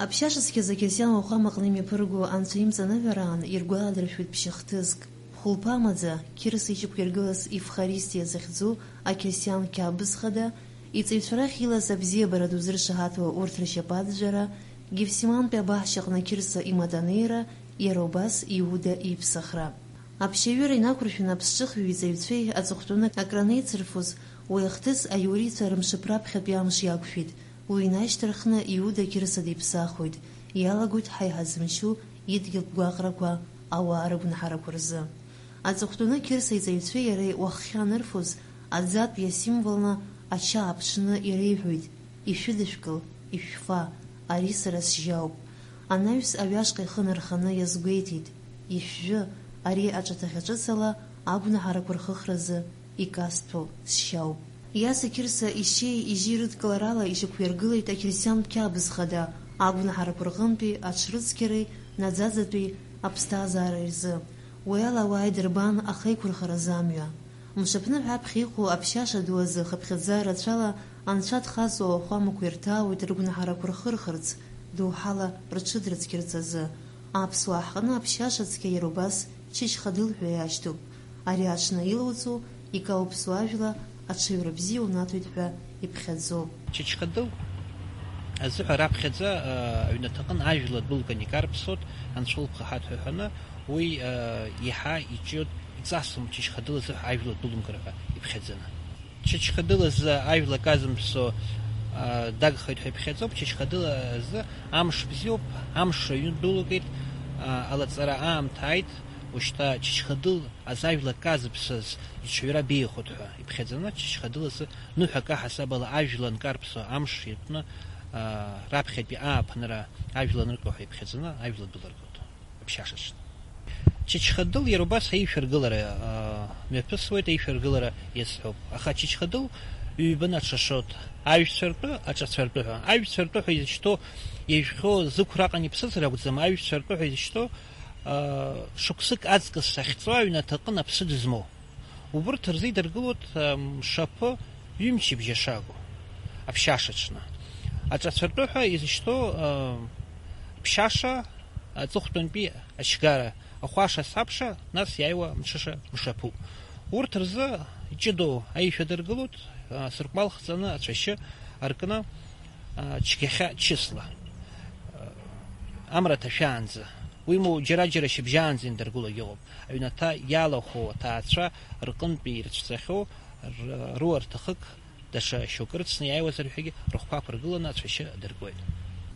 Аԥшьашацәгьаз акьырсиан уахәамаҟны имҩаԥырго анцәа имҵаныҳәараан иргәаладыршәоит ԥшьахҭыск. Хәылԥа амаӡа Қьырса иҿықәиргылаз Евхаристиа захьӡу акьырсиан қьабз хада, иҵаҩцәа рахь илаз абзиабара ду зыршаҳаҭуа урҭ ршьапаҭжара, Гефсимантәи абаҳчаҟны Қьырса имаданеира, иара убас Иуда иԥсахра. Аԥшьаҩыра инақәыршәаны аԥсҿыхҩы иҵаҩцәеи аҵыхәтәаны акранеицырфоз, уи ахҭыс аиурицәа рымшыԥраԥхьатәи амш иақәшәеит. Уи инашьҭарххны Иуда Қьырса диԥсахуеит, иалагоит ҳаиҳазымшьу идгьыл гәаҟрақәа ауаа рыгәнаҳарақәа рзы. Аҵыхәтәаны Қьырса иҵаҩцәеи иареи уаххьа анырфоз, аӡатә иасимволны ача ааԥшны иреиҳәоит, ишәыдышәкыл, ишәфа, ари сара сжьауп. Анаҩс аҩашҟа ихы нарханы иазгәеиҭеит, ишәжәы, ари аҿаҭахь аҿыцала агәнаҳарақәа рхыхразы икасҭәо сшьауп. Иаса Қьырса ишьеи ижьи рыдкыларала ишьақәиргылеит акьырсиантә қьабз хада, агәнаҳарақәа рҟынтәи аҽрыцқьареи наӡаӡатәи аԥсҭазаара рзы. Уи ала ауаа идырбан ахеиқәырхаразы амҩа. Мшаԥны ҳәаԥхьа иҟоу аԥшьаша ду азы хыԥхьаӡа рацәала анцәа дхазо ахәамақәа ирҭаауеит рыгәнаҳарақәа рхырхырц, доуҳала рҽыдрыцқьарц азы. Аԥсуаа ҳҟны аԥшьаша цқьа иара убас Чычхадыл ҳәа иашьҭоуп. Ари аҽны илоуҵо икаупсу ажәла аҽаҩра бзиа унаҭоит ҳәа иԥхьаӡоуп. Чычхадыл азыҳәа раԥхьаӡа аҩнаҭаҟны ажәла дәылган икарԥсоит, анцәа лԥхаҳаҭ ҳәа ҳәаны, уи иаҳа иҿиоит иҵасым Чычхадыл азыҳәа ажәла дәылымгар ҳәа иԥхьаӡаны. Чычхадыл азы ажәла казымԥсо дагхоит ҳәа иԥхьаӡоуп. Чычхадыл азы амш бзиоуп, амш аҩны дәылгеит, алаҵара аамҭа ааит, ушьҭа Чычхадыл азажәла казыԥсаз иҽаҩра беихот ҳәа иԥхьаӡаны, Чычхадыл азы ныҳәак аҳасабала ажәла нкарԥсо амш иатәны раԥхьатәи ааԥынра ажәла ныркьо ҳәа иԥхьаӡаны ажәла дәылыргот аԥшьашаҿы. Чычхадыл иара убас аишәаргылара мҩаԥысуеит, аишәаргылара иазҳәоуп. Аха Чычхадыл ҩбаны аҽашот, аҩцәа ртәы, аҿацәа ртәы ҳәа. Аҩцәа ртәы ҳәа изышьҭоу иажәхьоу зықәраҟан иԥсыцыр акәӡам, аҩцәа ртәы ҳәа изышьҭоу шықәсык аҵкыс ахьҵуа аҩнаҭаҟны аԥсы дызмоу. Убырҭ рзы идыргылоит мшаԥы ҩымчыбжьа шагу аԥшьашаҿны. Аҿацәа ртәы ҳәа изышьҭоу ԥшьаша аҵыхәтәантәи ачгара, ахәаша сабша, нас иааиуа мҽыша мшаԥуп. Урҭ рзы иҷыдоу аишәа дыргылоит, сыркәал хҵаны ацәашьы аркны цәгьахьа чысла амра ҭашәаанӡа. Уимоу џьара-џьара шьыбжьаанӡа индыргыло иҟоуп. Аҩнаҭа иалахәу аҭаацәа рҟынтәи ирыцәцахьоу руарҭахык даҽа шьоук рыцны иааиуазар ҳәагьы рыхқәа ықәыргыланы ацәашьы адыргоит.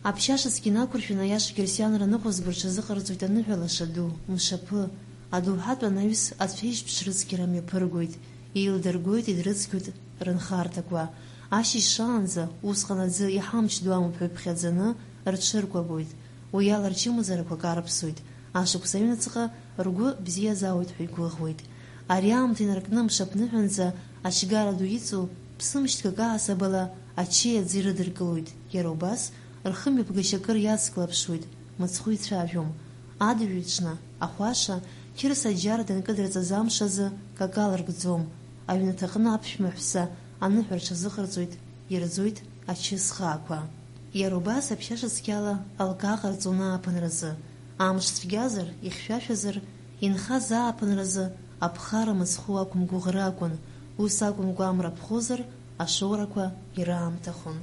Аԥшьашацәгьа инақәыршәаны аиаша кьырсианра ныҟәызго рҽазыҟарҵоит аныҳәалаша ду, мшаԥы, адоуҳатә анаҩс ацәеижь ԥшрыцқьара мҩаԥыргоит, еилдыргоит, идрыцқьоит рынхарҭақәа. Ашьыжь шаанӡа усҟан аӡы иҳамч ду амоуп ҳәа иԥхьаӡаны рҽыркәабоит. Уи ала рчымазарақәа карԥсоит, ашықәс аҩныҵҟа ргәы бзиазаауеит ҳәа игәыӷуеит. Ари аамҭа инаркны мшаԥныҳәанӡа ачгара ду иҵоу ԥсымшьҭкак аасабала ачеи аӡы ирыдыркылоит, иара убас рхымҩаԥгашьа акыр иацклаԥшуеит, мыцхәы ицәажәом. Адырҩаҽны ахәаша Қьырса аџьар данкыдырҵаз амш азы какал ргӡом. Аҩнаҭаҟны аԥшәмаҳәса аныҳәа рҽазыҟарҵоит, ирӡоит ачыс хаақәа. Иара убас аԥшьаша цқьала алкаа ҟарҵон ааԥынразы. Амш цәгьазар, ихьшәашәазар, инхаз ааԥынразы аԥхара мыцхәы акәым гәыӷра акәын, ус акәымкәа амра ԥхозар, ашоурақәа ираамҭахон.